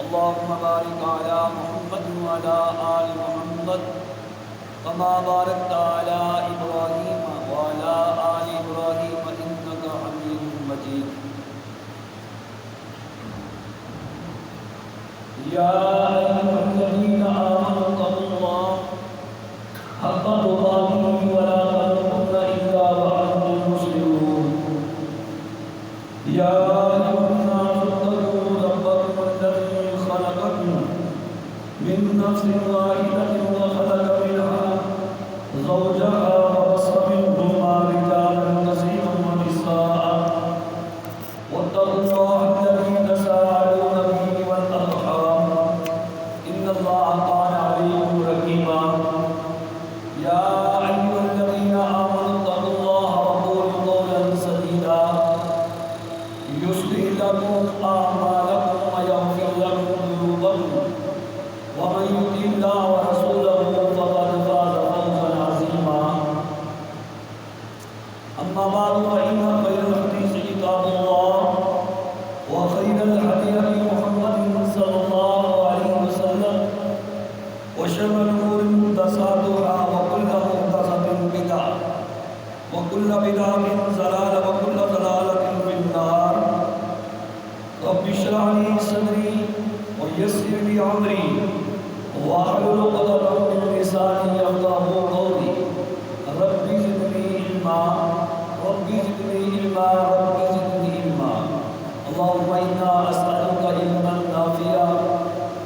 اللهم بارك على محمد وعلى آل محمد كما باركت على إبراهيم وعلى آل إبراهيم إنك حميد مجيد. يا أيها الذين آمنوا اتقوا الله حق تقاته ولا تموتن إلا وأنتم مسلمون. يا أيها الناس اتقوا ربكم الذي خلقكم من نفس واحدة وخلق منها زوجها وبث منهما رجالا كثيرا ونساء واتقوا الله الذي تساءلون به والأرحام إن الله كان عليكم رقيبا. يا أيها الذين آمنوا اتقوا الله وقولوا قولا سديدا يصلح لكم أعمالكم ويغفر لكم ذنوبكم ومن يطع الله ورسوله فقد فاز فوزا عظيما. أما بعد فإن خير الحديث كتاب الله وخير الهدي هدي محمد صلى الله عليه وسلم وشر الأمور محدثاتها وكل محدثة بدعة وكل بدعة ضلالة وكل ضلالة في النار. رب اشرح لي صدري ويسر لي أمري واحلل عقدة من لساني يفقهوا قولي. رب زدني علما رب زدني علما رب زدني علما. اللهم إنا أسألك علما نافعا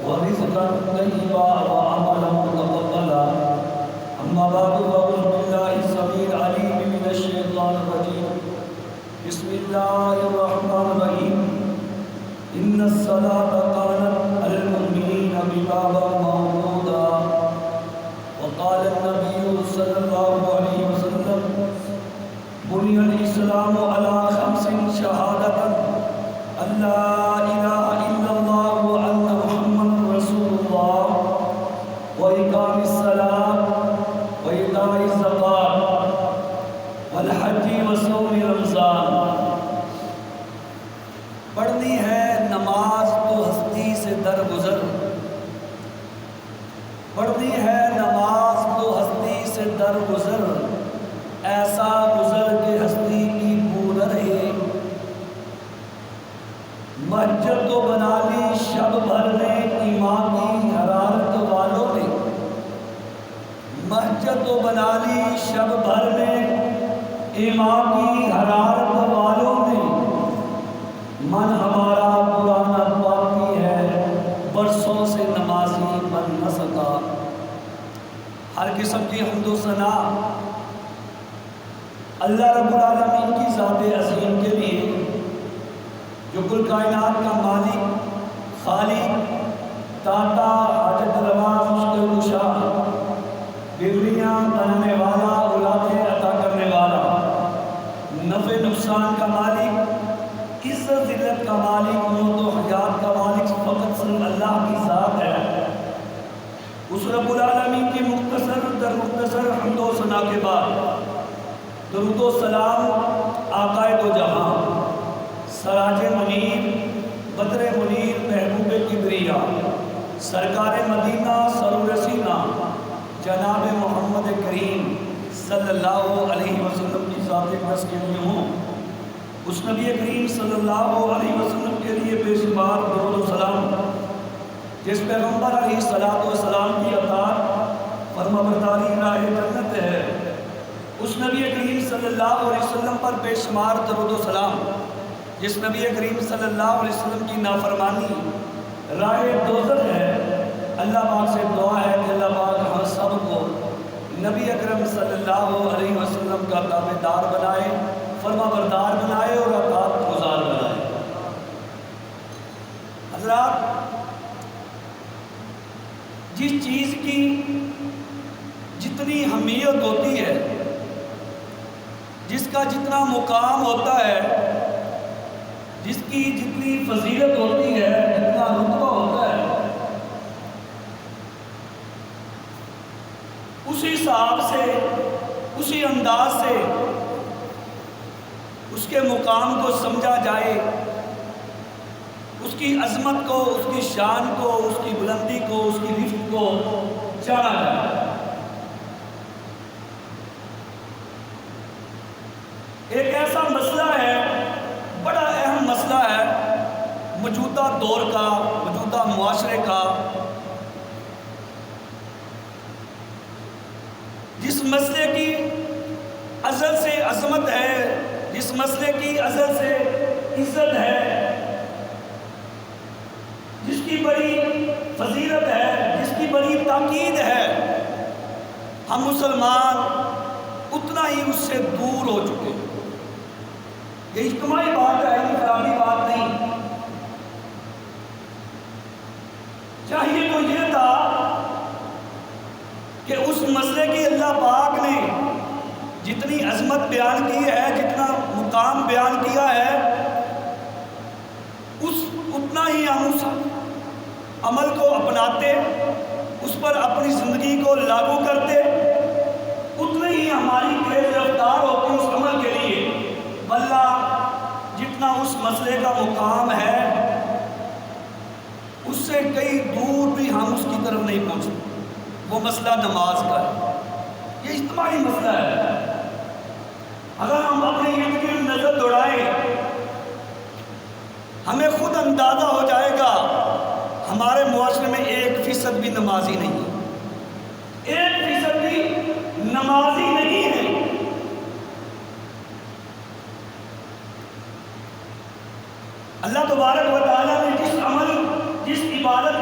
ورزقا طيبا وعملا متقبلا. أما بعد فأعوذ بالله السميع العليم من الشيطان الرجيم. بسم الله الرحمن الرحيم. إن الصلاة كانت على المؤمنين كتابا موقوتا. وقال النبي صلى الله عليه وسلم بني الإسلام على خمس شهادة أن لا إله إلا الله وأن محمد رسول الله وإقام الصلاة وإيتاء الزكاة والحج وصوم رمضان. پڑھنی ہے نماز تو ہستی سے درگزر، پڑھنی ہے نماز تو ہستی سے درگزر، ایسا گزر کہ ہستی کی بو نہ رہے. مسجد تو بنا لی شب بھر میں ایمان کی حرارت والوں نے، مسجد تو بنا لی شب بھر میں ایمان کی حرارت والوں نے. من ہمارا پرانا باقی ہے برسوں سے نمازی بن نہ سکا. ہر قسم کی حمد و ثنا اللہ رب العالمین کی ذات عظیم کے لیے جو کل کائنات کا مالک، خالق، داتا، حاجت روا، مشکل کشا، بیوریاں بنانے والا، اولادیں عطا کرنے والا، نفع نقصان کا مالک، عزت ذلت کا مالک، موت و حیات کا مالک فقط صرف اللہ کی ذات ہے. اس رب العالمین کی مختصر در مختصر حمد و ثنا کے بعد درود و سلام آقائے دو جہاں، سراج منیر، بدر منیر، محبوب کبریا، سرکار مدینہ، سرور سینہ، جناب محمد کریم صلی اللہ علیہ وسلم کی ذات اقدس کے لیے ہوں. اس نبی کریم صلی اللہ علیہ وسلم کے لیے بے شمار درود و سلام جس پیغمبر علیہ السلام کی اطاعت فرما برداری راہ جنت ہے. اس نبی کریم صلی اللہ علیہ وسلم پر بے شمار درود و سلام جس نبی کریم صلی اللہ علیہ وسلم کی نافرمانی راہ دوزخ ہے. اللہ پاک سے دعا ہے کہ اللہ پاک ہم سب کو نبی اکرم صلی اللہ علیہ وسلم کا تابعدار بنائے، فرما بردار بنائے اور اطاعت گزار بنائے. حضرات، جس چیز کی جتنی اہمیت ہوتی ہے، جس کا جتنا مقام ہوتا ہے، جس کی جتنی فضیلت ہوتی ہے، جتنا رتبہ ہوتا ہے، اسی حساب سے، اسی انداز سے اس کے مقام کو سمجھا جائے، اس کی عظمت کو، اس کی شان کو، اس کی بلندی کو، اس کی رفت کو جانا جائے۔ ایک ایسا مسئلہ ہے، بڑا اہم مسئلہ ہے موجودہ دور کا، موجودہ معاشرے کا، جس مسئلے کی ازل سے عظمت ہے، جس مسئلے کی ازل سے عزت ہے، جس کی بڑی فضیلت ہے، جس کی بڑی تاکید ہے، ہم مسلمان اتنا ہی اس سے دور ہو چکے۔ یہ اجتماعی بات ہے، انفرادی بات نہیں۔ چاہیے تو یہ تھا کہ اس مسئلے کی اللہ پاک نے جتنی عظمت بیان کی ہے، جتنا مقام بیان کیا ہے، اتنا ہی ہم اس عمل کو اپناتے، اس پر اپنی زندگی کو لاگو کرتے، اتنی ہی ہماری تیز رفتار ہوتی اس عمل کے لیے۔ واللہ جتنا اس مسئلے کا مقام ہے، اس سے کئی دور بھی ہم اس کی طرف نہیں پہنچتے۔ وہ مسئلہ نماز کا ہے، یہ اجتماعی مسئلہ ہے۔ اگر ہم اپنے ارد گرد نظر دوڑائیں، ہمیں خود اندازہ ہو جائے گا ہمارے معاشرے میں 1% بھی نمازی نہیں ہے، 1% بھی نمازی نہیں ہے۔ اللہ تبارک و تعالیٰ نے جس عمل، جس عبادت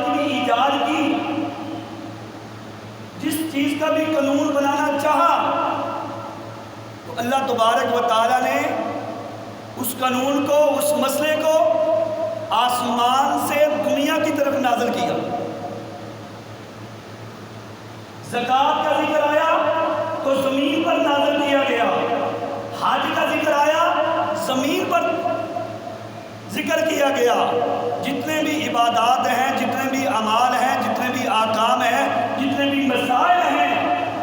کی بھی ایجاد کی، جس چیز کا بھی قانون بنانا چاہا، تو اللہ تبارک و تعالیٰ نے اس قانون کو، اس مسئلے کو آسمان سے دنیا کی طرف نازل کیا۔ زکوٰۃ کا ذکر آیا تو زمین پر نازل کیا گیا، حج کا ذکر آیا زمین پر ذکر کیا گیا۔ جتنے بھی عبادات ہیں، جتنے بھی اعمال ہیں، جتنے بھی احکام ہیں، جتنے بھی مسائل ہیں،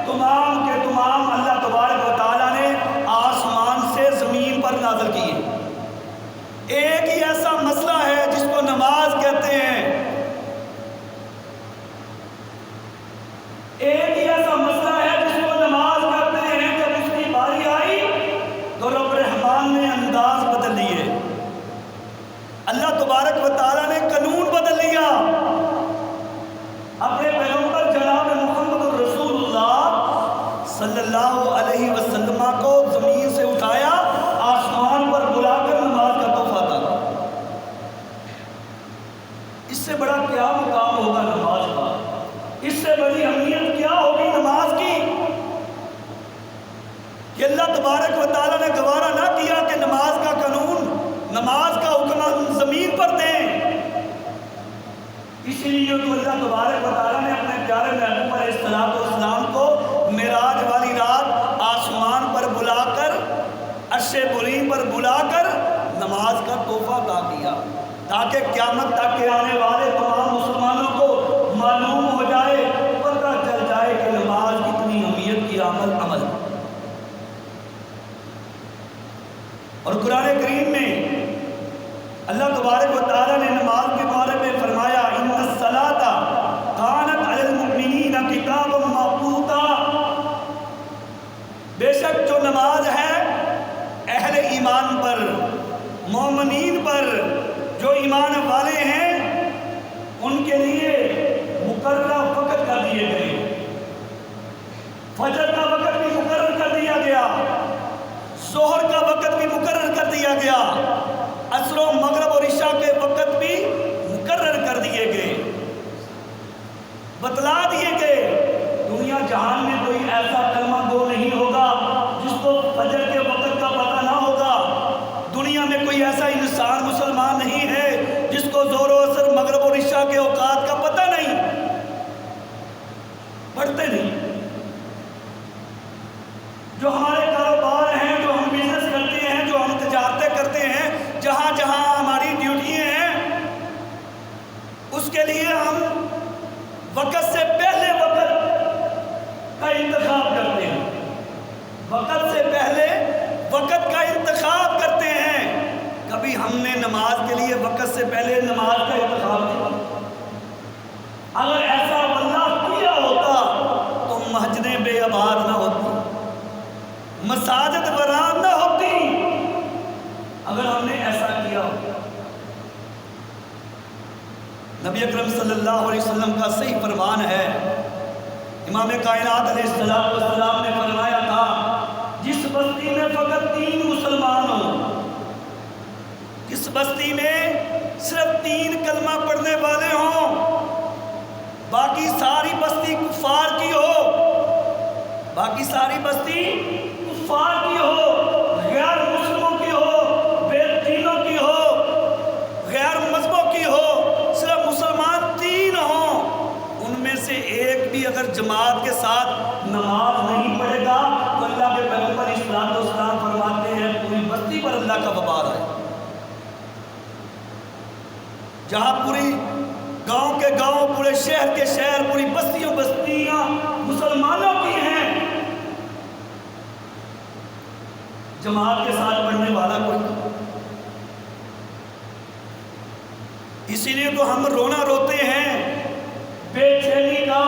تمام کے تمام اللہ تبارک و تعالیٰ نے آسمان سے زمین پر نازل کیے۔ ایک ہی ایسا مسئلہ ہے جس کو نماز کہتے ہیں، ایک ہی ایسا مسئلہ ہے جس کو نماز کہتے ہیں۔ جب اس کی باری آئی تو رب رحمان نے انداز بدل لیے، اللہ تبارک و تعالیٰ نے قانون بدل لیا۔ اپنے پیغمبر جناب محمد رسول اللہ صلی اللہ علیہ وسلم کو زمین سے اٹھایا، آسمان پر بلا کر نماز کا تحفہ تھا۔ اس سے بڑا کیا مقام ہوگا نماز کا؟ اس سے بڑی اہمیت کیا ہوگی نماز کی کہ اللہ تبارک و تعالیٰ نے گوارا نہ کیا کہ نماز کا قانون، نماز کا حکم ہم زمین پر دیں۔ اسی لیے تو اللہ تبارک و تعالیٰ نے اپنے پیارے محبوب علیہ السلام کو معراج والی رات آسمان پر بلا کر، عرش بریم پر بلا کر نماز کا تحفہ عطا کیا، تاکہ قیامت تک کے آنے والے تمام مسلمانوں کو معلوم ہو جائے، پتہ چل جائے کہ نماز کتنی اہمیت کی عمل۔ اور قرآن کریم میں اللہ تبارک و تعالیٰ نے نماز کے بارے میں فرمایا، ان الصلاۃ کانت علی المؤمنین کتابا موقوتا، بے شک جو نماز ہے اہل ایمان پر، مومنین پر، جو ایمان والے ہیں، ان کے لیے مقررہ وقت کر دیے گئے۔ فجر کا وقت بھی مقرر کر دیا گیا، ظہر کا وقت بھی مقرر کر دیا گیا، عصر و مغرب اور عشاء کے وقت بھی مقرر کر دیے گئے، بتلا دیے گئے۔ دنیا جہان میں کوئی ایسا کلمہ گو نہیں ہوگا جس کو فجر کے وقت کا پتہ نہ ہوگا۔ دنیا میں کوئی ایسا انسان مسلمان نہیں ہے جس کو ظہر و عصر، مغرب اور عشاء کے اوقات کا پتہ نہیں، پڑھتے نہیں۔ جو ہمارے کاروبار ہیں، جو ہم بزنس کرتے ہیں، جو ہم تجارتیں کرتے ہیں، جہاں جہاں ہماری ڈیوٹیاں ہیں، اس کے لیے ہم وقت سے پہلے وقت کا انتخاب کرتے ہیں، وقت سے پہلے وقت کا انتخاب کرتے ہیں۔ کبھی ہم نے نماز کے لیے وقت سے پہلے نماز کا انتخاب کیا؟ اگر ایسا واللہ کیا ہوتا تو مسجدیں بے آباد نہ ہوتی، مساجد ویران نہ ہوتی، اگر ہم نے ایسا کیا ہوتا۔ نبی اکرم صلی اللہ علیہ وسلم کا صحیح فرمان ہے، امام کائنات علیہ السلام نے فرمایا تھا جس بستی میں فقط 3 مسلمان ہوں، جس بستی میں صرف 3 کلمہ پڑھنے والے ہوں، باقی ساری بستی کفار کی ہو، باقی ساری بستی کفار کی ہو، غیر مسلموں کی ہو، بے دینوں کی ہو، غیر مذہبوں کی ہو، صرف مسلمان 3 ہوں، ان میں سے ایک بھی اگر جماعت کے ساتھ نماز نہیں پڑھے گا تو اللہ کے پیغمبر اسلام فرماتے ہیں پوری بستی پر اللہ کا وبال آئے۔ جہاں پوری گاؤں کے گاؤں، پورے شہر کے شہر، پوری بستیاں مسلمانوں کی ہیں، جماعت کے ساتھ پڑھنے والا کوئی نہیں۔ اسی لیے تو ہم رونا روتے ہیں بے چینی کا،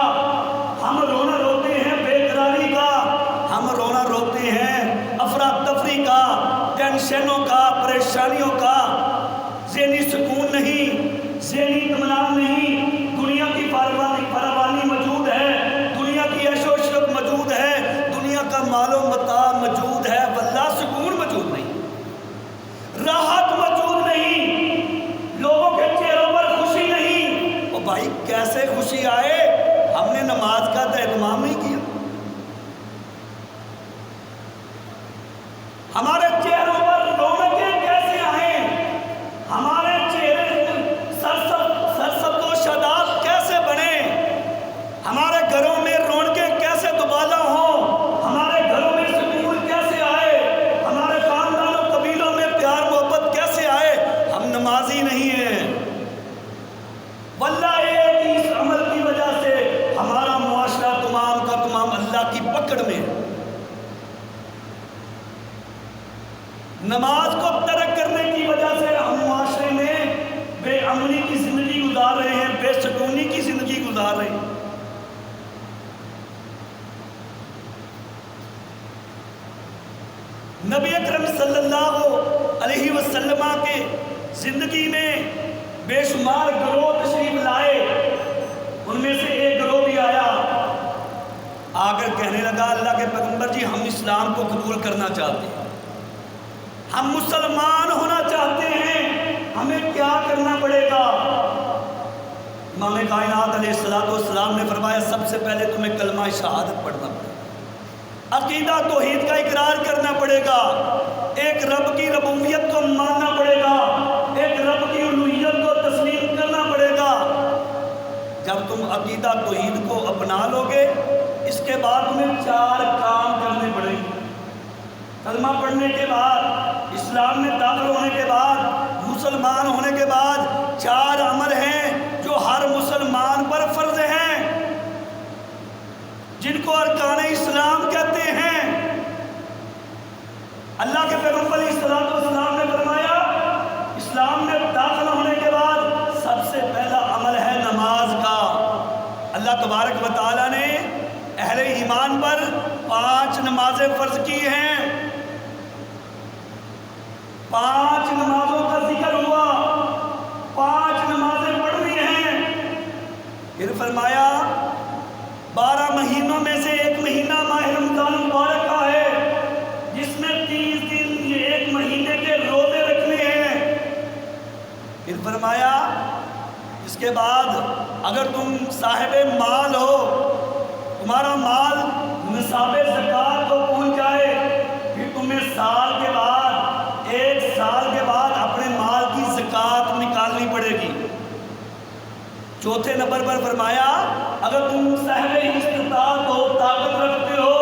ہم رونا روتے ہیں بے قراری کا، ہم رونا روتے ہیں افراتفری کا، ٹینشنوں کا، پریشانیوں کا، ذہنی سکون نہیں، ذہنی اطمینان نہیں، دنیا کی فراوانی موجود ہے، دنیا کی عیش و عشرت موجود ہے، دنیا کا مال و متاع موجود ہے، واللہ سکون موجود نہیں، راحت موجود نہیں، لوگوں کے چہروں پر خوشی نہیں۔ اور بھائی کیسے خوشی آئے؟ ہم نے نماز کا اہتمام نہیں کیا، ہمارے چہروں پر رونقیں کیسے آئیں، ہمارے چہرے سرسبز و شاداب کیسے بنے، ہمارے گھروں میں رونقیں کیسے دوبالا ہوں، ہمارے گھروں میں سکون کیسے آئے، ہمارے خاندانوں قبیلوں میں پیار محبت کیسے آئے؟ ہم نمازی نہیں ہیں، واللہ ایک اس عمل کی وجہ سے ہمارا معاشرہ تمام کا تمام اللہ کی پکڑ میں ہے۔ نماز کو ترک کرنے کی وجہ سے ہم معاشرے میں بے امنی کی زندگی گزار رہے ہیں، بے سکونی کی زندگی گزار رہے ہیں۔ نبی اکرم صلی اللہ علیہ وسلم کے زندگی میں بے شمار گروہ تشریف لائے، ان میں سے ایک گروہ بھی آیا، آ کر کہنے لگا اللہ کے پیغمبر جی ہم اسلام کو قبول کرنا چاہتے ہیں، ہم مسلمان ہونا چاہتے ہیں، ہمیں کیا کرنا پڑے گا؟ امام کائنات علیہ السلام نے فرمایا سب سے پہلے تمہیں کلمہ شہادت پڑھنا پڑے گا، عقیدہ توحید کا اقرار کرنا پڑے گا، ایک رب کی ربوبیت کو ماننا پڑے گا، ایک رب کی الوہیت کو تسلیم کرنا پڑے گا۔ جب تم عقیدہ توحید کو اپنا لو گے، اس کے بعد تمہیں 4 کام کرنے پڑیں گے۔ کلمہ پڑھنے کے بعد، اسلام میں داخل ہونے کے بعد، مسلمان ہونے کے بعد 4 امر ہیں جو ہر مسلمان پر فرض ہیں، جن کو ارکان اسلام کہتے ہیں۔ اللہ کے پیغمبر علیہ السلام نے فرمایا اسلام میں داخل ہونے کے بعد سب سے پہلا عمل ہے نماز کا۔ اللہ تبارک و تعالیٰ نے اہل ایمان پر 5 نمازیں فرض کی ہیں، 5 نمازوں کا ذکر ہوا، 5 نمازیں پڑھنی ہیں۔ پھر فرمایا 12 مہینوں میں سے ایک مہینہ ماہ رمضان مبارک کا ہے، جس میں 30 دن یہ 1 مہینے کے روزے رکھنے ہیں۔ پھر فرمایا اس کے بعد اگر تم صاحب مال ہو، تمہارا مال نصاب زکوٰۃ کو پہنچ جائے، پھر تمہیں سال کے بعد 1 سال کے بعد اپنے مال کی زکوٰۃ نکالنی پڑے گی۔ چوتھے نمبر پر فرمایا اگر تم صاحب استطاعت ہو، طاقت رکھتے ہو،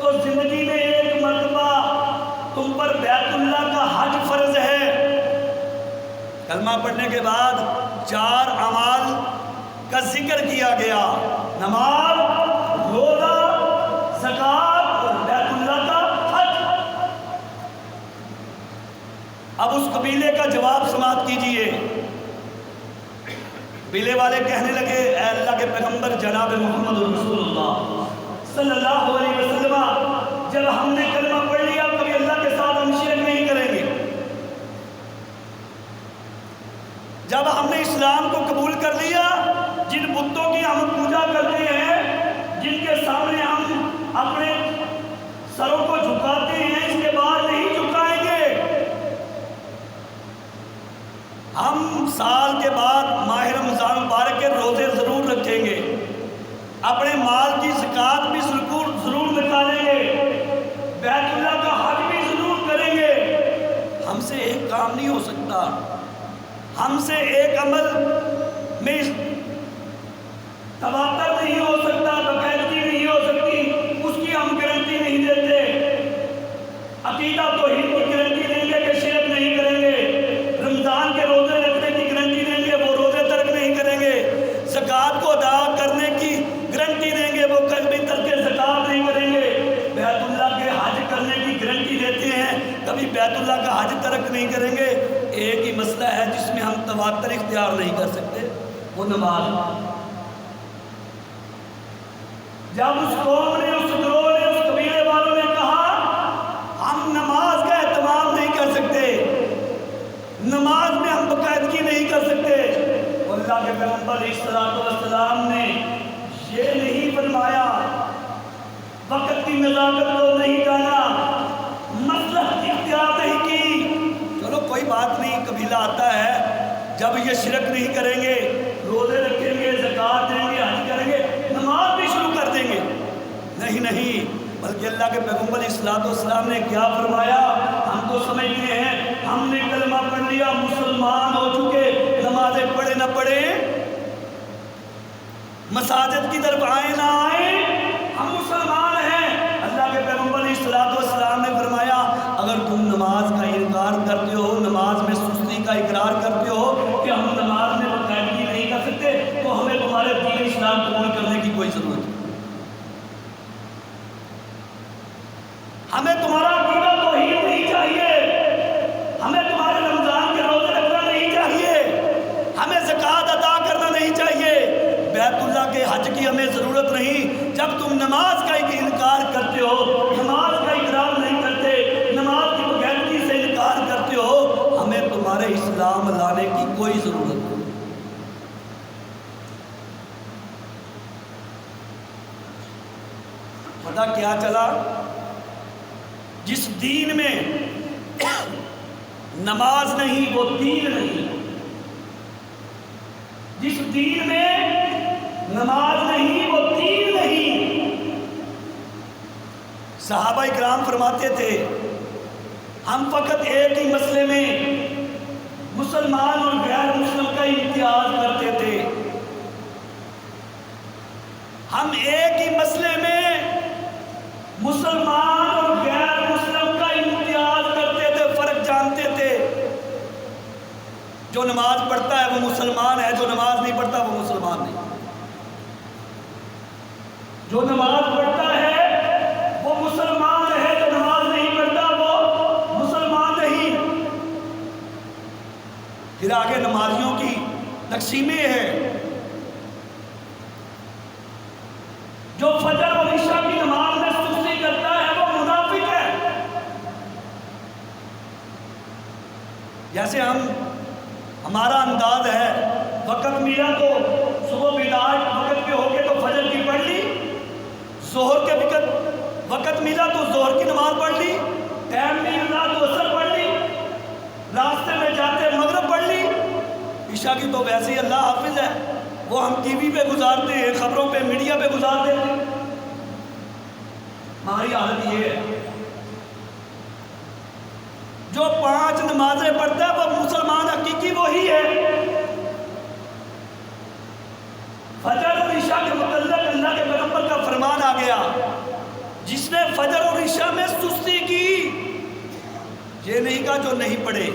تو زندگی میں 1 مرتبہ تم پر بیت اللہ کا حج فرض ہے۔ کلمہ پڑھنے کے بعد 4 اعمال کا ذکر کیا گیا، نماز، روزہ، زکوٰۃ اور بیت اللہ کا حج۔ اب اس قبیلے کا جواب سماعت کیجئے۔ قبیلے والے کہنے لگے اے اللہ کے پیغمبر جناب محمد رسول اللہ صلی اللہ علیہ وسلم، جب ہم نے کلمہ پڑھ لیا کبھی اللہ کے ساتھ ہم شرک نہیں کریں گے۔ جب ہم نے اسلام کو قبول کر لیا، جن بتوں کی ہم پوجا کرتے ہیں، جن کے سامنے ہم اپنے سروں کو جھکاتے ہیں، اس کے بعد نہیں جھکائیں گے۔ ہم سال کے بعد ماہ رمضان مبارک کے روزے ضرور رکھیں گے، اپنے مال کی زکوٰۃ بھی ضرور نکالیں گے، بیت اللہ کا حج بھی ضرور کریں گے۔ ہم سے ایک کام نہیں ہو سکتا، ہم سے ایک عمل میں تواتر نہیں ہو سکتا، باقاعدگی نہیں ہو سکتی، اس کی ہم گارنٹی نہیں دیتے۔ عقیدہ توحید کی گارنٹی دیں گے کہ شرک نہیں کریں گے، رمضان کے روزے رکھنے کی گارنٹی دیں گے، وہ روزے ترک نہیں کریں گے، زکوٰۃ کو ادا کرنے کی گارنٹی دیں گے، وہ کبھی ترک زکوٰۃ نہیں کریں گے، بیت اللہ کے حج کرنے کی گارنٹی دیتے ہیں، کبھی بیت اللہ کا حج ترک نہیں کریں گے۔ ایک ہی مسئلہ ہے جس میں ہم تواتر اختیار نہیں کر سکتے، وہ نماز۔ جب اس قوم نے، اس گروہ نے، اس قبیلے والوں نے کہا ہم نماز کا اہتمام نہیں کر سکتے، نماز میں ہم باقاعدگی نہیں کر سکتے، اللہ کے پیغمبر علیہ الصلوۃ والسلام نے یہ نہیں فرمایا، وقت کی نزاکت کو نہیں جانا، مصلحت اختیار نہیں کی۔ چلو کوئی بات نہیں، قبیلہ آتا ہے، جب یہ شرک نہیں کریں گے، روزے رکھیں گے، زکوٰۃ دیں گے، حج کریں گے، نماز بھی شروع کر دیں گے۔ نہیں، بلکہ اللہ کے پیغمبر علیہ الصلوۃ والسلام نے کیا فرمایا؟ ہم تو سمجھتے ہیں ہم نے کلمہ پڑھ لیا، مسلمان ہو چکے، نمازیں پڑھے نہ پڑھے، مساجد کی طرف آئے نہ آئے، ہم مسلمان ہیں۔ اللہ کے پیغمبر علیہ الصلوۃ والسلام نے فرمایا اگر تم نماز کا انکار کرتے ہو، نماز میں سستی کا اقرار کرتے ہو کہ ہم نماز میں باقاعدگی نہیں کر سکتے، تو ہمیں تمہارے دین اسلام قبول کرنے کی کوئی ضرورت نہیں، ہمیں تمہارا عقیدہ توحید نہیں چاہیے، ہمیں تمہارے رمضان کے روزے رکھنا نہیں چاہیے، ہمیں زکوٰۃ ادا کرنا نہیں چاہیے، بیت اللہ کے حج کی ہمیں ضرورت نہیں۔ جب تم نماز کا انکار کرتے ہو، نماز کا اقرار نہیں کرتے، نماز کی باقاعدگی سے انکار کرتے ہو، ہمیں تمہارے اسلام لانے کی کوئی ضرورت نہیں۔ پتہ کیا چلا؟ جس دین میں نماز نہیں وہ دین نہیں، جس دین میں نماز نہیں وہ دین نہیں۔ صحابہ اکرام فرماتے تھے ہم فقط ایک ہی مسئلے میں مسلمان اور غیر مسلم کا امتیاز کرتے تھے، ہم ایک ہی مسئلے میں مسلمان اور غیر مسلم کا امتیاز کرتے تھے، فرق جانتے تھے۔ جو نماز پڑھتا ہے وہ مسلمان ہے، جو نماز نہیں پڑھتا وہ مسلمان نہیں، جو نماز پڑھتا ہے وہ مسلمان ہے، جو نماز نہیں پڑھتا وہ مسلمان نہیں۔ پھر آگے نمازیوں کی تقسیمیں ہیں، جو فجر اور عشاء کی نماز میں سستی کرتا ہے وہ منافق ہے۔ جیسے ہمارا انداز ہے، وقت ملا تو صبح بیدار وقت پہ ہو کے تو فجر کی پڑھ لی، ظہر کے وقت ملا تو ظہر کی نماز پڑھ لی، ٹائم نہیں ملا تو عصر پڑھ لی، راستے میں جاتے مغرب پڑھ لی، عشاء کی تو ویسے ہی اللہ حافظ ہے، وہ ہم ٹی وی پہ گزارتے ہیں، خبروں پہ، میڈیا پہ گزارتے ہیں۔ ہماری حالت یہ ہے، جو 5 نمازیں پڑھتا ہے وہ مسلمان حقیقی وہی ہے۔ فجر اور عشاء کے متعلق اللہ کے پیغمبر کا فرمان آ گیا، جس نے فجر اور عشاء میں سستی کی، یہ نہیں کہا جو نہیں پڑھے،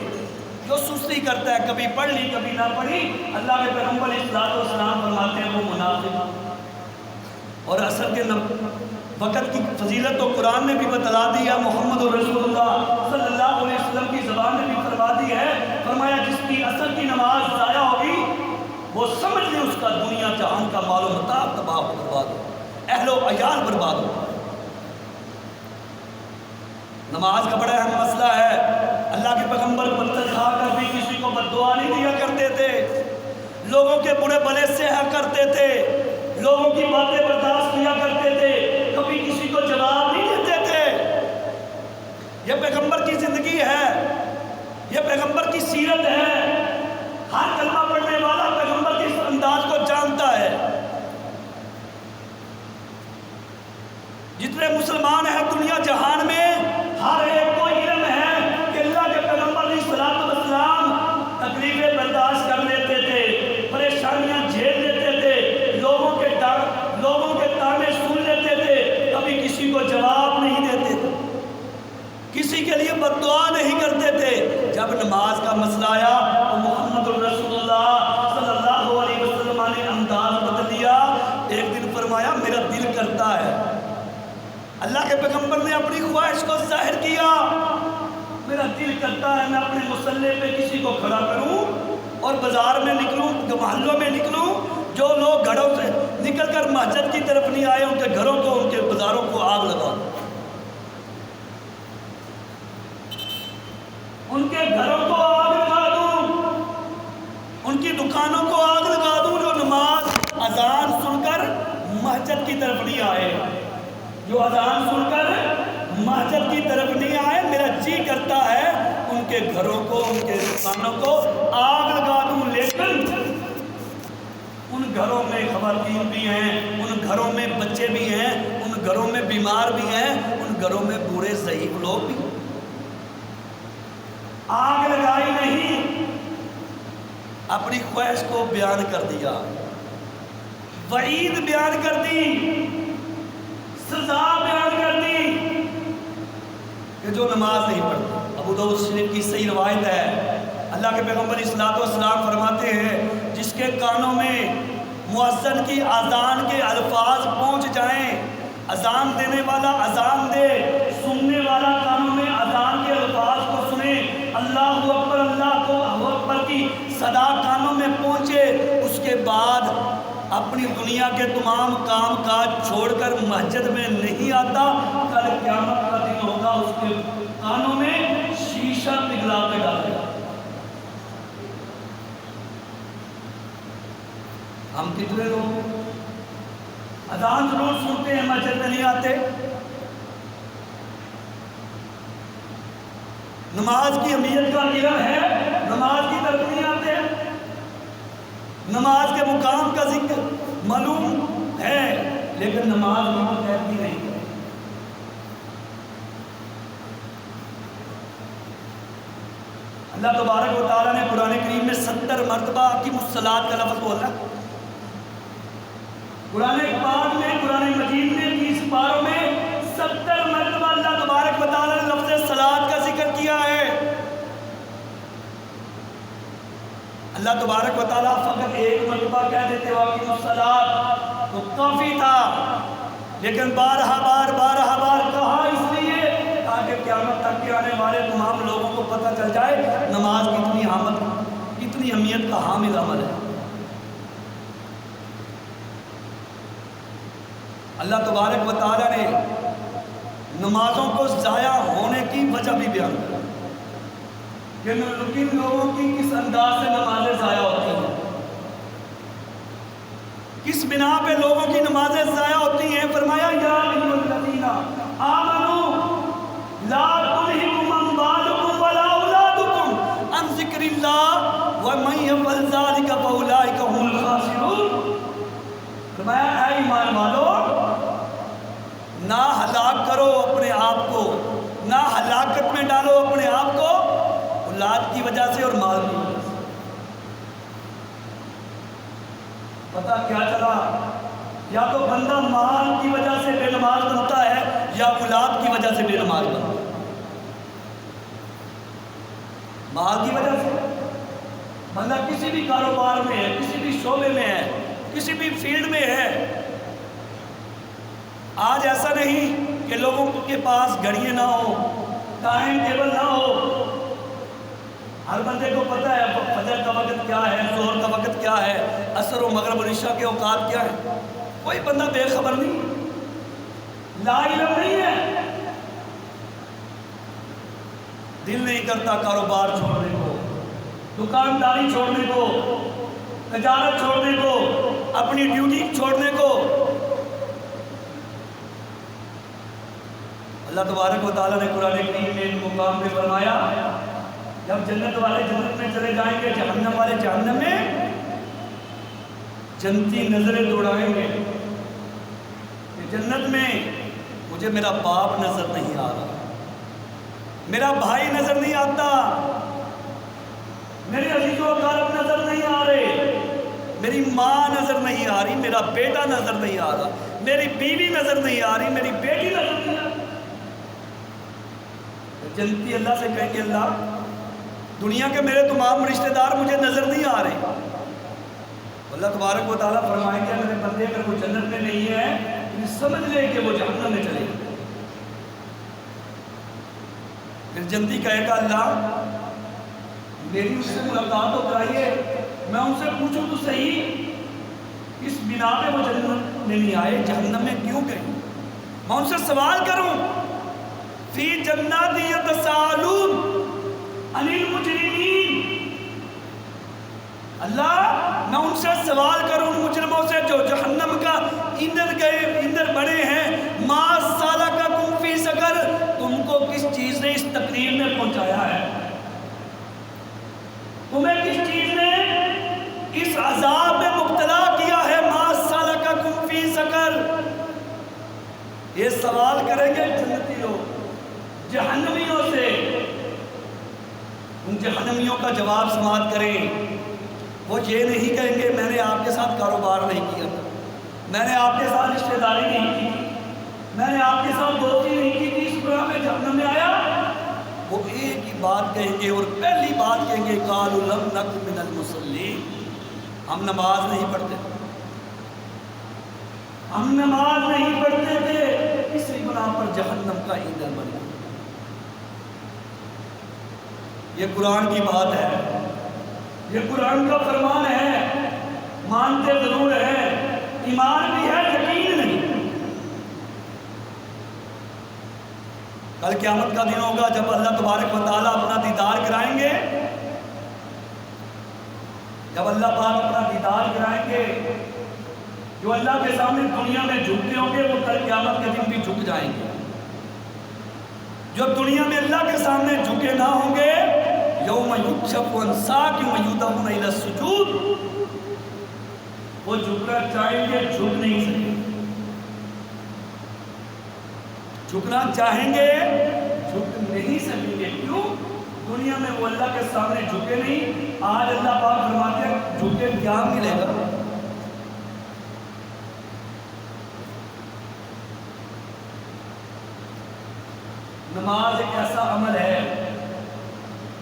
جو سستی کرتا ہے، کبھی پڑھ لی کبھی نہ پڑھی، اللہ کے پیغمبر علیہ الصلوۃ والسلام فرماتے ہیں وہ منافق۔ اور عصر کے وقت کی فضیلت تو قرآن نے بھی بتلا دی ہے، محمد رسول اللہ صلی اللہ علیہ وسلم کی زبان نے بھی فرما دی ہے، فرمایا جس کی اثر کی نماز ضائع ہوگی وہ سمجھ لیں اس کا دنیا جہان کا مال و متاع تباہ و برباد ہو، اہل و عیال برباد ہو۔ نماز کا بڑا اہم مسئلہ ہے۔ اللہ کے پیغمبر پتھر کھا کر بھی کسی کو بد دعا نہیں دیا کرتے تھے، لوگوں کے برے بھلے سہا کرتے تھے، لوگوں کی باتیں برداشت کیا کرتے تھے، کبھی کسی کو جواب نہیں دیتے تھے۔ یہ پیغمبر کی زندگی ہے، یہ پیغمبر کی سیرت ہے۔ ہر کلمہ پڑھنے والا پیغمبر کے اس انداز کو جانتا ہے۔ جتنے مسلمان ہیں دنیا جہان میں، ہر ایک کو علم ہے کہ اللہ کے پیغمبر علیہ الصلوۃ والسلام تکلیفیں برداشت کر لیتے تھے، پریشانیاں جھیل لیتے تھے، لوگوں کے تانے سن لیتے تھے، کبھی کسی کو جواب نہیں دیتے تھے، کسی کے لیے بد دعا نہیں کرتے تھے۔ جب نماز کا مسئلہ آیا تو محمد رسول اللہ صلی اللہ علیہ وسلم نے انداز بدل دیا۔ ایک دن فرمایا میرا دل کرتا ہے، اللہ کے پیغمبر نے اپنی خواہش کو ظاہر کیا، میرا دل کرتا ہے میں اپنے مصلی پہ کسی کو کھڑا کروں اور بازار میں نکلوں، محلوں میں نکلوں، جو لوگ گھروں سے نکل کر مسجد کی طرف نہیں آئے ان کے گھروں کو، ان کے بازاروں کو آگ لگا دوں، ان کے گھروں کو آگ لگا دوں، ان کی دکانوں کو آگ لگا دوں، جو نماز اذان سن کر مسجد کی طرف نہیں آئے، جو اذان سن کر مسجد کی طرف نہیں آئے، میرا جی کرتا ہے ان کے گھروں کو، ان کے دکانوں کو آگ لگا دوں۔ لیکن ان گھروں میں خواتین بھی ہیں، ان گھروں میں بچے بھی ہیں، ان گھروں میں بیمار بھی ہیں، ان گھروں میں بوڑھے ضعیف لوگ بھی ہیں۔ آگ لگائی نہیں، اپنی خواہش کو بیان کر دیا، وعید بیان کر دی، سزا بیان کر دی کہ جو نماز نہیں پڑھتا۔ ابو داؤد شریف کی صحیح روایت ہے، اللہ کے پیغمبر علیہ الصلوۃ والسلام فرماتے ہیں جس کے کانوں میں مؤذن کی اذان کے الفاظ پہنچ جائیں، اذان دینے والا اذان دے، سننے والا کانوں میں اذان کے الفاظ کو سنے، اللہ اکبر اللہ اکبر کی صدا کانوں میں پہنچے، اس کے بعد اپنی دنیا کے تمام کام کاج چھوڑ کر مسجد میں نہیں آتا، کل قیامت کا دن ہوگا اس کے کانوں میں شیشہ پگھلا کے ڈالے گا۔ ہم کتنے لوگ اذان ضرور سنتے ہیں، مسجد میں نہیں آتے، نماز کی اہمیت کا علم ہے، نماز کی طرف نہیں آتے، نماز کے مقام کا ذکر معلوم ہے لیکن نماز وہاں کہتی نہیں۔ اللہ تبارک و تعالیٰ نے قرآن کریم میں 70 مرتبہ اقیموا الصلاۃ کا لفظ بولا، قرآن پاک میں، قرآن مجید میں 30 پاروں میں 70 مرتبہ اللہ تبارک و تعالیٰ نے لفظ صلاۃ کا ذکر کیا ہے۔ اللہ تبارک و تعالیٰ فقط ایک مرتبہ کہہ دیتے واقعی الصلاۃ تو کافی تھا، لیکن بارہا بار کہا اس لیے تاکہ قیامت تک کے آنے والے تمام لوگوں کو پتہ چل جائے نماز کتنی اہمیت کا حامل عمل ہے۔ اللہ تبارک و تعالیٰ نے نمازوں کو ضائع ہونے کی وجہ بھی بیان کی کہ کن لوگوں کی کس انداز سے نمازیں ضائع ہوتی ہیں، کس بنا پہ لوگوں کی نمازیں ضائع ہوتی ہیں۔ فرمایا یا ایھا الذین آمنوا لا تلھکم اموالکم ولا اولادکم عن ذکر اللہ ومن یفعل ذلک فاولئک هم الخاسرون۔ فرمایا اے ایمان والو، نہ ہلاک کرو اپنے آپ کو، نہ ہلاکت میں ڈالو اپنے آپ کو اولاد کی وجہ سے اور مال کی وجہ سے۔ پتہ کیا چلا، یا تو بندہ مال کی وجہ سے بے نماز بنتا ہے یا اولاد کی وجہ سے بے نماز بنتا ہے۔ مال کی وجہ سے بندہ کسی بھی کاروبار میں ہے، کسی بھی شعبے میں ہے، کسی بھی فیلڈ میں ہے، آج ایسا نہیں کہ لوگوں کے پاس گھڑیاں نہ ہو، ٹائم ٹیبل نہ ہو۔ ہر بندے کو پتہ ہے فجر کا وقت کیا ہے، ظہر کا وقت کیا ہے، عصر و مغرب و عشاء کے اوقات کیا ہے۔ کوئی بندہ بے خبر نہیں، لا علم نہیں ہے۔ دل نہیں کرتا کاروبار چھوڑنے کو، دکانداری چھوڑنے کو، تجارت چھوڑنے کو، اپنی ڈیوٹی چھوڑنے کو۔ اللہ تبارک و تعالیٰ نے قرآن کریم میں ایک مقام پہ فرمایا، جب جنت والے جنت میں چلے جائیں گے، جہنم والے جہنم میں، جنتی نظریں دوڑائیں گے کہ جنت میں مجھے میرا باپ نظر نہیں آ رہا، میرا بھائی نظر نہیں آتا، میرے عزیز و اقارب نظر نہیں آ رہے، میری ماں نظر نہیں آ رہی، میرا بیٹا نظر نہیں آ رہا، میری بیوی نظر نہیں آ رہی، میری بیٹی نظر نہیں آ رہی۔ جنتی اللہ سے کہیں گے اللہ دنیا کے میرے تمام رشتہ دار مجھے نظر نہیں آ رہے۔ اللہ تبارک و تعالیٰ فرمائیں گے میرے بندے اگر وہ جنت میں نہیں ہے تو سمجھ لے کہ وہ جہنم میں چلے گا۔ پھر جنتی کہے گا اللہ میری اس سے ملاقات تو کرائیے، میں ان سے پوچھوں تو صحیح اس بنا پہ وہ جنت میں نہیں آئے، جہنم میں کیوں گئے؟ میں ان سے سوال کروں فی جنات یتساءلون عن المجرمین، اللہ میں ان سے سوال کروں ان مجرموں سے جو جہنم کا ایندھن بڑے ہیں، ما سالککم فی سقر، تم کو کس چیز نے اس تقریب میں پہنچایا ہے، تمہیں کس چیز نے اس عذاب میں مبتلا کیا ہے، ما سالککم فی سقر۔ یہ سوال کریں گے جنتی لوگ جہنمیوں سے۔ ان جہنمیوں کا جواب سماعت کریں، وہ یہ نہیں کہیں گے میں نے آپ کے ساتھ کاروبار نہیں کیا، میں نے آپ کے ساتھ رشتہ داری نہیں کی، میں نے آپ کے ساتھ دوستی نہیں کی تھی، اس طرح میں جہنم میں آیا۔ وہ ایک ہی بات کہیں گے، اور پہلی بات کہیں گے قالوا لم نک من المصلین، ہم نماز نہیں پڑھتے، ہم نماز نہیں پڑھتے تھے، اسی بنا پر جہنم کا ایندھن بن گیا۔ یہ قرآن کی بات ہے، یہ قرآن کا فرمان ہے، مانتے ضرور ہے، ایمان بھی ہے، یقین نہیں۔ کل قیامت کا دن ہوگا جب اللہ تبارک و تعالیٰ اپنا دیدار کرائیں گے، جب اللہ پاک اپنا دیدار کرائیں گے، جو اللہ کے سامنے دنیا میں جھکتے ہوں گے وہ کل قیامت کے دن بھی جھک جائیں گے۔ جو دنیا میں اللہ کے سامنے جھکے نہ ہوں گے، یوم یکشف عن ساق ویدعون الی السجود، وہ جھکنا چاہیں گے جھک نہیں سکیں، جھکنا چاہیں گے جھک نہیں سکیں گے۔ کیوں؟ دنیا میں وہ اللہ کے سامنے جھکے نہیں۔ آج اللہ پاک فرماتے ہیں جھکے کیا ملے گا؟ نماز ایک ایسا عمل ہے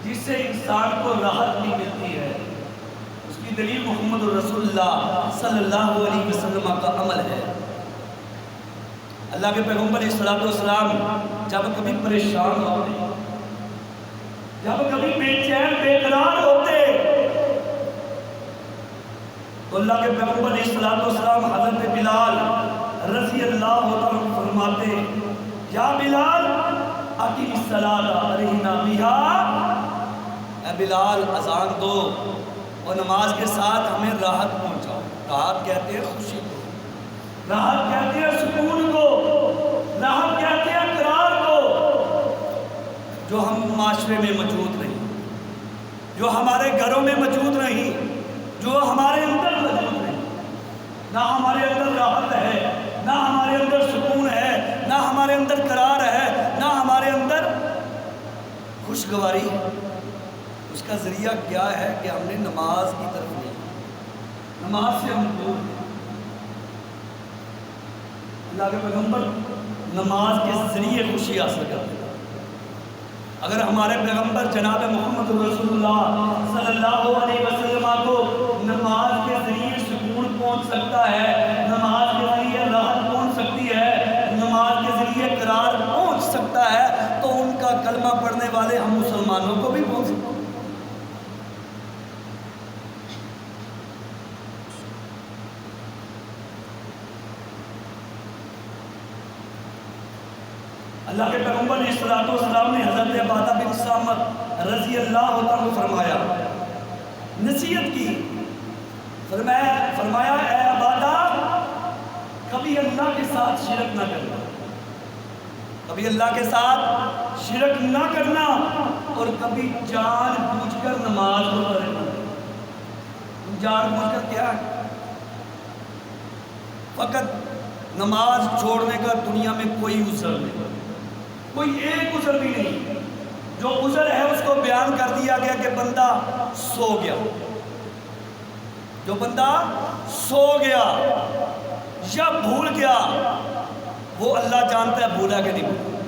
جس سے انسان کو راحت بھی ملتی ہے، اس کی دلیل محمد رسول اللہ صلی اللہ علیہ وسلم کا عمل ہے۔ اللہ کے پیغمبر علیہ الصلوۃ والسلام جب کبھی پریشان ہوتے، جب کبھی بے چین بے قرار ہوتے، تو اللہ کے پیغمبر علیہ الصلوۃ والسلام حضرت بلال رضی اللہ عنہ فرماتے، یا بلال اقیم الصلاۃ ارحنا بہا، اے بلال اذان دو اور نماز کے ساتھ ہمیں راحت پہنچاؤ۔ راحت کہتے ہیں خوشی کو، راحت کہتے ہیں سکون کو، راحت کہتے ہیں قرار کو، جو ہم معاشرے میں موجود نہیں، جو ہمارے گھروں میں موجود نہیں، جو ہمارے اندر موجود نہیں۔ نہ ہمارے اندر راحت ہے، نہ ہمارے اندر سکون ہے، نہ ہمارے اندر قرار ہے، نہ ہمارے اندر خوشگواری ہے۔ اس کا ذریعہ کیا ہے کہ ہم نے نماز کی طرف لیا، نماز سے ہم دور ہیں۔ اللہ کے پیغمبر نماز کے ذریعے خوشی حاصل کرتے ہیں۔ اگر ہمارے پیغمبر جناب محمد رسول اللہ صلی اللہ علیہ وسلم کو نماز کے ذریعے سکون پہنچ سکتا ہے، نماز کے ذریعے راحت پہنچ سکتی ہے، نماز کلمہ پڑھنے والے ہم مسلمانوں کو بھی پہنچے. اللہ کے پیغمبر علیہ الصلوۃ والسلام نے حضرت عبادہ بن صامت رضی اللہ عنہ کو فرمایا، نصیحت کی. فرمایا اے عبادہ، کبھی اللہ کے ساتھ شرک نہ کرنا، کبھی اللہ کے ساتھ شرک نہ کرنا، اور کبھی جان بوجھ کر نماز کو پڑھنا. جان بوجھ کر کیا ہے؟ فقط نماز چھوڑنے کا دنیا میں کوئی عذر نہیں، کوئی ایک عذر بھی نہیں. جو عذر ہے اس کو بیان کر دیا گیا کہ بندہ سو گیا. جو بندہ سو گیا یا بھول گیا، وہ اللہ جانتا ہے بھولا کہ نہیں بھولا.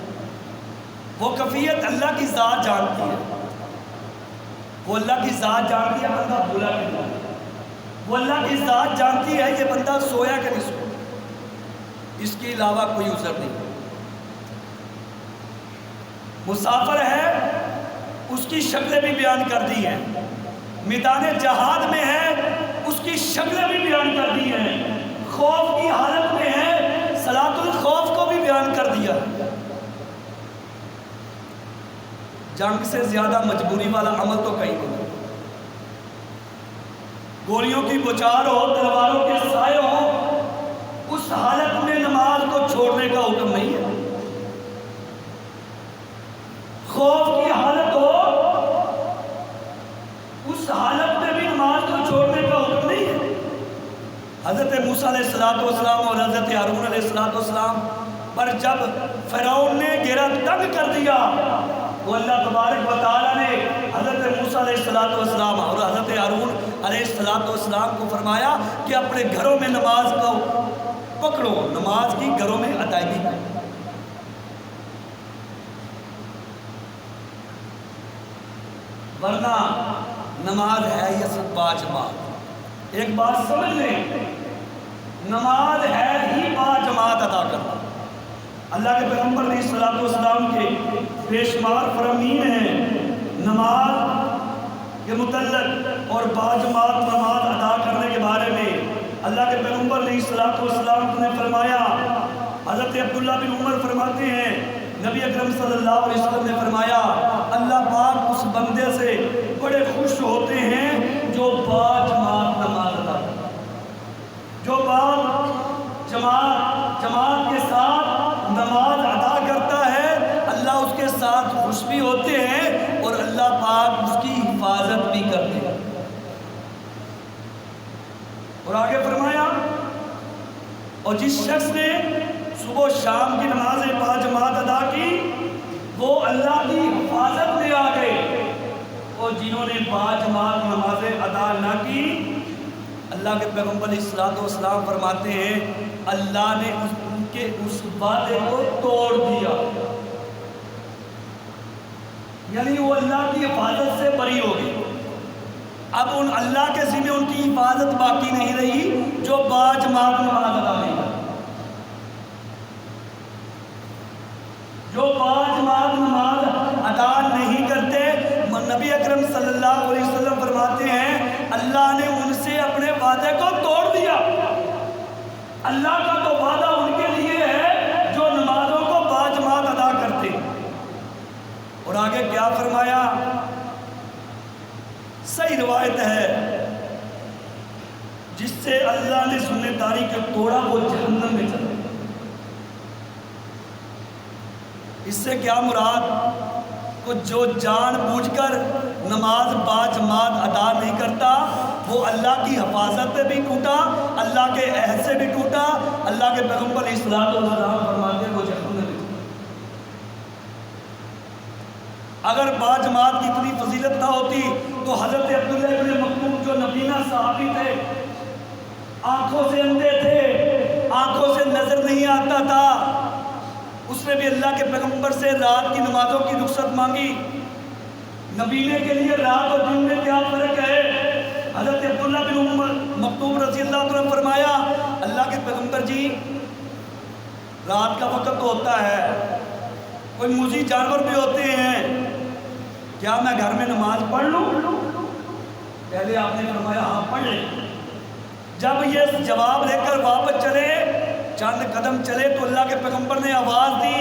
وہ کیفیت اللہ کی ذات جانتی ہے، وہ اللہ کی ذات جانتی ہے بندہ بھولا کہ نہیں بھولا. وہ اللہ کی ذات جانتی ہے یہ بندہ سویا کہ نہیں سویا. اس کے علاوہ کوئی عذر نہیں. مسافر ہے، اس کی شکلیں بھی بیان کر دی ہیں. میدان جہاد میں ہے، اس کی شکلیں بھی بیان کر دی ہیں. خوف کی حالت میں ہے، صلاۃ الخوف کو بھی بیان کر دیا. جنگ سے زیادہ مجبوری والا عمل تو کہیں نہیں. گولیوں کی بوچھار ہو، تلواروں کے سائے ہو، اس حالت میں نماز کو چھوڑنے کا حکم نہیں ہے. خوف کی حالت ہو، اس حالت میں بھی نماز کو چھوڑنے کا حکم نہیں ہے. حضرت موسیٰ علیہ السلام اور حضرت ہارون علیہ السلام پر جب فرعون نے گھیرا تنگ کر دیا، وہ اللہ تبارک و تعالیٰ نے حضرت موسیٰ علیہ السلام اور حضرت ہارون علیہ السلام کو فرمایا کہ اپنے گھروں میں نماز کو پکڑو، نماز کی گھروں میں ادائیگی کرو. ورنہ نماز ہے یہ سب باجماعت. ایک بات سمجھ لیں، نماز ہے ہی باجماعت ادا کرنا. اللہ کے پیغمبر علیہ الصلوۃ والسلام کے بے شمار فرامین ہیں نماز کے متعلق اور باجماعت نماز ادا کرنے کے بارے میں. اللہ کے پیغمبر علیہ الصلوۃ والسلام نے فرمایا، حضرت عبداللہ بن عمر فرماتے ہیں، نبی اکرم صلی اللہ علیہ وسلم نے فرمایا، اللہ پاک اس بندے سے بڑے خوش ہوتے ہیں جو باجماعت نماز ادا کرتا ہے. جو جماعت کے ساتھ نماز ادا کرتا ہے، اللہ اس کے ساتھ خوش بھی ہوتے ہیں اور اللہ پاک اس کی حفاظت بھی کرتے ہیں. اور آگے فرمایا، اور جس شخص نے صبح و شام کی نمازیں باجماعت ادا کی وہ اللہ کی حفاظت میں آ گئے، اور جنہوں نے باجماعت نمازیں ادا نہ کی، اللہ کے پیغمبر علیہ الصلوۃ والسلام فرماتے ہیں اللہ نے ان کے اس وعدے کو توڑ دیا. یعنی وہ اللہ کی حفاظت سے بری ہو گئی. اب ان اللہ کے ذمہ ان کی حفاظت باقی نہیں رہی جو باجماعت نماز ادا نہیں کرتے. جو باجماعت نماز ادا نہیں کرتے، نبی اکرم صلی اللہ علیہ وسلم فرماتے ہیں اللہ نے ان سے اپنے وعدے کو توڑ دیا. اللہ کا تو وعدہ ان کے لیے ہے جو نمازوں کو باجماعت ادا کرتے. اور آگے کیا فرمایا؟ صحیح روایت ہے، جس سے اللہ نے سنت داری کو توڑا وہ جہنم میں چلا. اس سے کیا مراد؟ کو جو جان بوجھ کر نماز باجماعت ادا نہیں کرتا وہ اللہ کی حفاظت سے بھی ٹوٹا، اللہ کے عہد سے بھی ٹوٹا. اللہ کے پیغمبر علیہ الصلوۃ والسلام فرماتے ہیں وہ جہنم میں چلا. اگر باجماعت کی اتنی فضیلت نہ ہوتی تو حضرت عبداللہ ابن مکتوم جو نبینا صحابی تھے، آنکھوں سے اندھے تھے، آنکھوں سے نظر نہیں آتا تھا، اس نے بھی اللہ کے پیغمبر سے رات کی نمازوں کی رخصت مانگی. نبینے کے لیے رات اور دن میں کیا فرق ہے؟ حضرت عبداللہ بن عمر مکتوم رضی اللہ عنہ فرمایا اللہ کے پیغمبر جی رات کا وقت تو ہوتا ہے کوئی موذی جانور بھی ہوتے ہیں، کیا میں گھر میں نماز پڑھ لوں؟ پہلے آپ نے فرمایا ہاں پڑھ لیں۔ جب یہ جواب لے کر واپس چلے، چند قدم چلے تو اللہ کے پیغمبر نے آواز دی،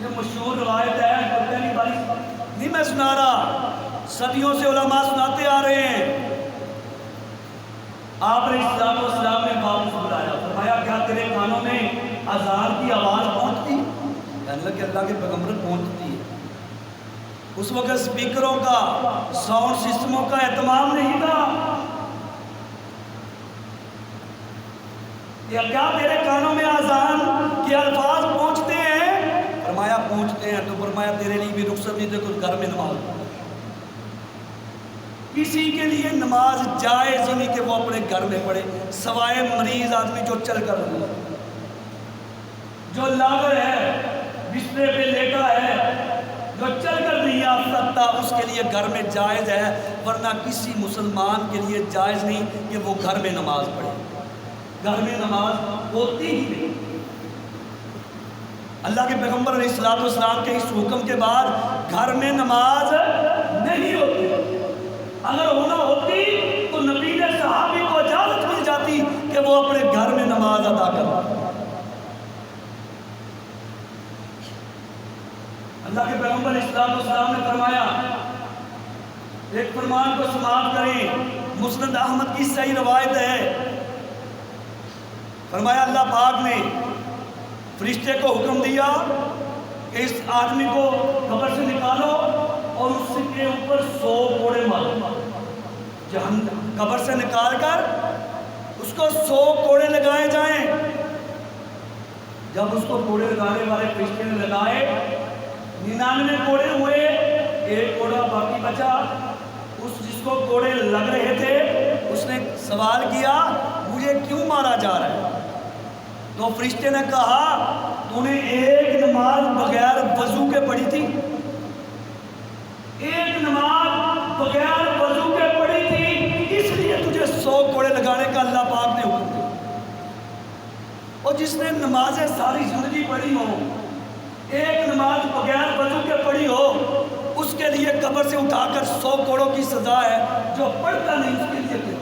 یہ مشہور روایت ہے، پہلی باری نہیں میں سنا رہا، صدیوں سے علماء سناتے آ رہے ہیں۔ آپ نے السلام نے واپس بلایا، فرمایا کیا تیرے کانوں میں اذان کی آواز پہنچتی؟ کہنے لگے اللہ کے پیغمبر پہنچتی ہے۔ اس وقت اسپیکروں کا، ساؤنڈ سسٹموں کا اہتمام نہیں تھا۔ کیا تیرے کانوں میں اذان کے الفاظ پہنچتے ہیں؟ فرمایا پہنچتے ہیں۔ تو فرمایا تیرے لیے بھی رخصت نہیں دے کچھ گھر میں نماز پڑھ۔ کسی کے لیے نماز جائز ہی نہیں کہ وہ اپنے گھر میں پڑھے، سوائے مریض آدمی جو چل کر رہا ہے، جو لاغر ہے، بسترے پہ لیٹا ہے، جو چل کر نہیں آ سکتا، اس کے لیے گھر میں جائز ہے، ورنہ کسی مسلمان کے لیے جائز نہیں کہ وہ گھر میں نماز پڑھے۔ گھر میں نماز ہوتی ہی نہیں۔ اللہ کے پیغمبر علیہ السلام کے اس حکم کے بعد گھر میں نماز نہیں ہوتی۔ اگر ہونا ہوتی تو نبی نے صحابی کو اجازت مل جاتی کہ وہ اپنے گھر میں نماز ادا کریں۔ اللہ کے پیغمبر علیہ السلام نے فرمایا، ایک فرمان کو سماعت کریں، مسند احمد کی صحیح روایت ہے۔ فرمایا اللہ پاک نے فرشتے کو حکم دیا کہ اس آدمی کو قبر سے نکالو اور اس کے اوپر 100 کوڑے مارو۔ قبر سے نکال کر اس کو 100 کوڑے لگائے جائیں۔ جب اس کو کوڑے لگانے والے فرشتے نے لگائے، 99 کوڑے ہوئے، ایک کوڑا باقی بچا۔ اس جس کو کوڑے لگ رہے تھے اس نے سوال کیا مجھے کیوں مارا جا رہا ہے؟ تو فرشتے نے کہا تو نے ایک نماز بغیر وضو کے پڑھی تھی، ایک نماز بغیر وضو کے پڑھی تھی، اس لیے تجھے 100 کوڑے لگانے کا اللہ پاک نے حکم دیا۔ اور جس نے نمازیں ساری زندگی پڑھی ہو، ایک نماز بغیر وضو کے پڑھی ہو، اس کے لیے قبر سے اٹھا کر 100 کوڑوں کی سزا ہے۔ جو پڑھتا نہیں اس کے لیے کیا؟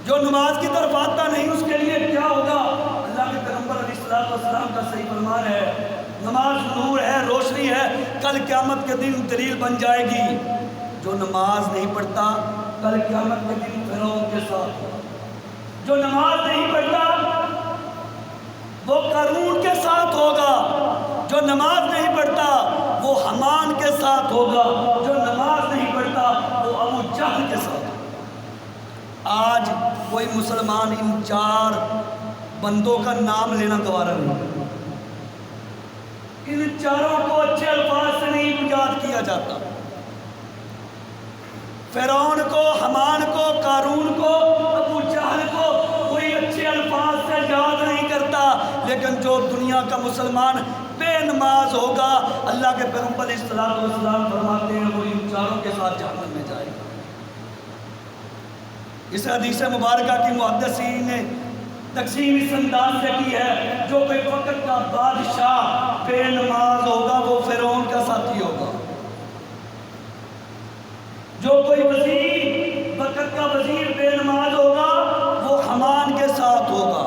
جو نماز کی طرف آتا نہیں اس کے لیے کیا ہوگا؟ اللہ کے پیغمبر علیہ السلام کا صحیح فرمان ہے، نماز نور ہے، روشنی ہے، کل قیامت کے دن دلیل بن جائے گی۔ جو نماز نہیں پڑھتا کل قیامت کے دن فرعون کے ساتھ، جو نماز نہیں پڑھتا وہ قارون کے ساتھ ہوگا، جو نماز نہیں پڑھتا وہ حمان کے ساتھ ہوگا، جو نماز نہیں پڑھتا وہ ابو جہل کے ساتھ۔ آج کوئی مسلمان ان 4 بندوں کا نام لینا گوارا نہیں، ان چاروں کو اچھے الفاظ سے نہیں یاد کیا جاتا۔ فرعون کو، حمان کو، قارون کو، ابو جہل کو کوئی اچھے الفاظ سے یاد نہیں کرتا، لیکن جو دنیا کا مسلمان بے نماز ہوگا، اللہ کے پیغمبر علیہ السلام فرماتے ہیں وہ ان چاروں کے ساتھ جہنم میں جائے گا۔ اس حدیث مبارکہ کی محدثین نے تقسیم اس انداز سے کی ہے، جو کوئی وقت کا بادشاہ بے نماز ہوگا وہ فرعون کا ساتھی ہوگا، جو کوئی وزیر وقت کا وزیر بے نماز ہوگا وہ حمان کے ساتھ ہوگا،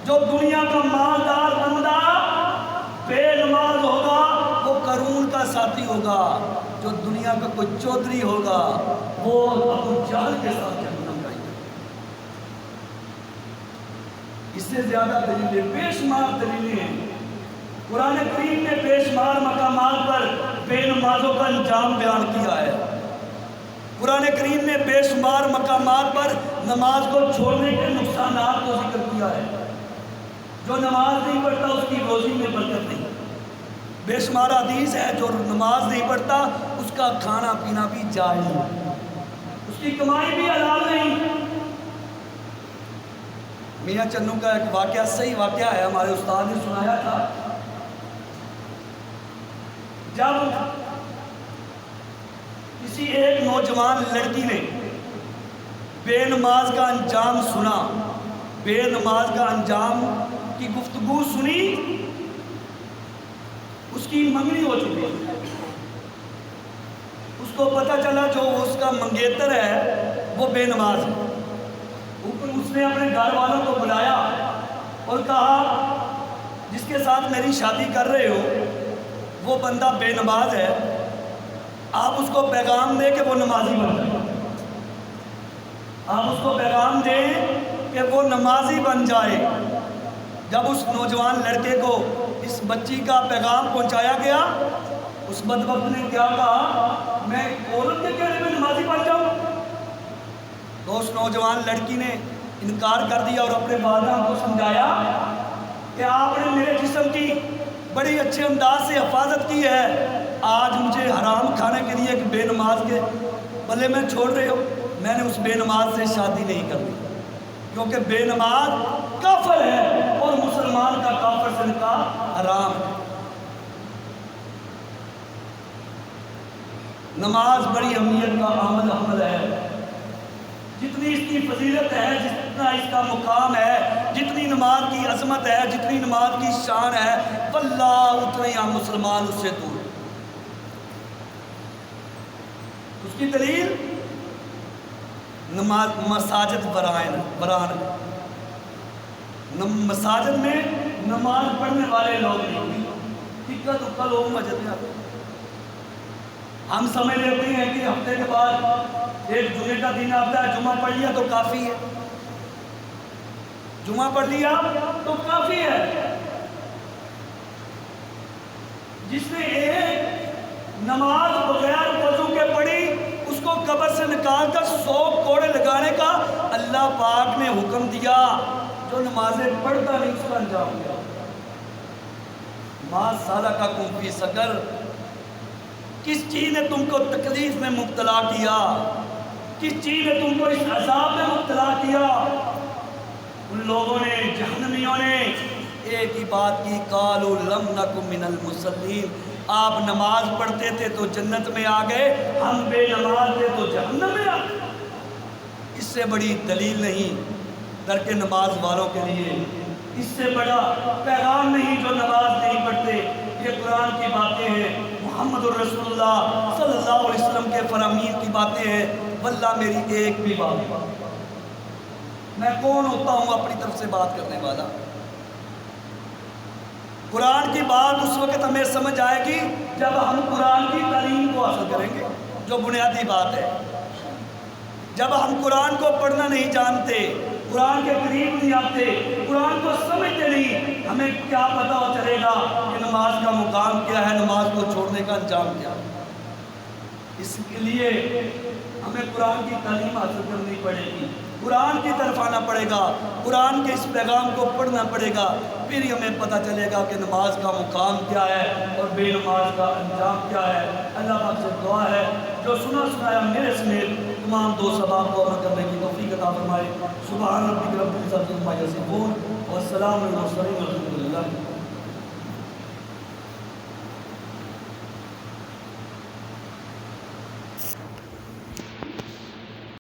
جو دنیا کا مالدار بندہ بے نماز ہوگا وہ قارون کا ساتھی ہوگا، جو دنیا کا کوئی چودھری ہوگا وہ ابو جہل کے ساتھ جہنم جائے گا۔ اس سے زیادہ دلیلیں، بے شمار دلیلیں ہیں۔ قرآن کریم نے بے شمار مقامات پر بے نمازوں کا انجام بیان کیا ہے۔ قرآن کریم نے بے شمار مقامات پر نماز کو چھوڑنے کے نقصانات کو ذکر کیا ہے۔ جو نماز نہیں پڑھتا اس کی روزی میں برکت نہیں۔ بے شمار حدیث ہے جو نماز نہیں پڑھتا اس کا کھانا پینا بھی جائز نہیں، اس کی کمائی بھی حلال نہیں۔ میاں چنو کا ایک واقعہ، صحیح واقعہ ہے، ہمارے استاد نے سنایا تھا۔ جب کسی ایک نوجوان لڑکی نے بے نماز کا انجام سنا، بے نماز کا انجام کی گفتگو سنی، اس کی منگنی ہو چکی ہے، اس کو پتہ چلا جو اس کا منگیتر ہے وہ بے نماز ہے۔ اس نے اپنے گھر والوں کو بلایا اور کہا جس کے ساتھ میری شادی کر رہے ہو وہ بندہ بے نماز ہے، آپ اس کو پیغام دیں کہ وہ نمازی بن جائے، آپ اس کو پیغام دیں کہ وہ نمازی بن جائے۔ جب اس نوجوان لڑکے کو اس بچی کا پیغام پہنچایا گیا، اس بدبخت نے کیا کہا، میں عورت کے کہنے میں نمازی بن جاؤں؟ تو اس نوجوان لڑکی نے انکار کر دیا اور اپنے والدہ کو سمجھایا کہ آپ نے میرے جسم کی بڑی اچھے انداز سے حفاظت کی ہے، آج مجھے حرام کھانے کے لیے ایک بے نماز کے بلے میں چھوڑ رہے ہو۔ میں نے اس بے نماز سے شادی نہیں کرنی، کیونکہ بے نماز کافر ہے اور مسلمان کا کافر سے نکاح حرام ہے۔ نماز بڑی اہمیت کا عمل ہے، جتنی اس کی فضیلت ہے، جتنا اس کا مقام ہے، جتنی نماز کی عظمت ہے، جتنی نماز کی شان ہے، واللہ اتنے ہم مسلمان اس سے دور ہیں۔ اس کی دلیل نماز مساجد برائن مساجد میں نماز پڑھنے والے لوگ نہیں، دقت اکل ہو مسجد میں آتے۔ ہم سمجھ لیتے ہیں کہ ہفتے کے بعد ایک جمعے کا دن آتا ہے، جمعہ پڑھ لیا تو کافی ہے، جمعہ پڑھ لیا تو کافی ہے۔ جس نے ایک نماز بغیر وضو کے پڑھی، اس کو قبر سے نکال کر 100 کوڑے لگانے کا اللہ پاک نے حکم دیا۔ جو نمازیں پڑھتا نہیں اس کا انجام دیا۔ ما سالککم فی سقر، کس چیز نے تم کو تکلیف میں مبتلا کیا، کس چیز نے تم کو اس عذاب میں مبتلا کیا؟ ان لوگوں نے، جہنمیوں نے ایک ہی بات کی، قالوا لم نک من المصلین، آپ نماز پڑھتے تھے تو جنت میں آ گئے، ہم بے نماز تھے تو جہنم میں آ گئے۔ اس سے بڑی دلیل نہیں ترک نماز والوں کے لیے، اس سے بڑا پیغام نہیں جو نماز نہیں پڑھتے۔ یہ قرآن کی باتیں ہیں، محمد الرسول اللہ صلی اللہ علیہ وسلم کے فرامین کی باتیں ہیں۔ واللہ میری ایک بھی بات، میں کون ہوتا ہوں اپنی طرف سے بات کرنے والا؟ قرآن کی بات اس وقت ہمیں سمجھ آئے گی جب ہم قرآن کی تعلیم کو حاصل کریں گے، جو بنیادی بات ہے۔ جب ہم قرآن کو پڑھنا نہیں جانتے، قرآن کے قریب نہیں آتے، قرآن کو سمجھتے نہیں، ہمیں کیا پتہ چلے گا کہ نماز کا مقام کیا ہے، نماز کو چھوڑنے کا انجام کیا ہے؟ اس کے لیے ہمیں قرآن کی تعلیم حاصل کرنی پڑے گی، قرآن کی طرف آنا پڑے گا، قرآن کے اس پیغام کو پڑھنا پڑے گا، پھر ہی ہمیں پتہ چلے گا کہ نماز کا مقام کیا ہے اور بے نماز کا انجام کیا ہے۔ اللہ پاک سے دعا ہے جو سنا سنایا میرے سمیت تمام دوست احباب کو عمل کرنے کی توفیق عطا فرمائے۔ سبحان ربک رب العزت عما یصفون والسلام علی المرسلین والحمد للہ۔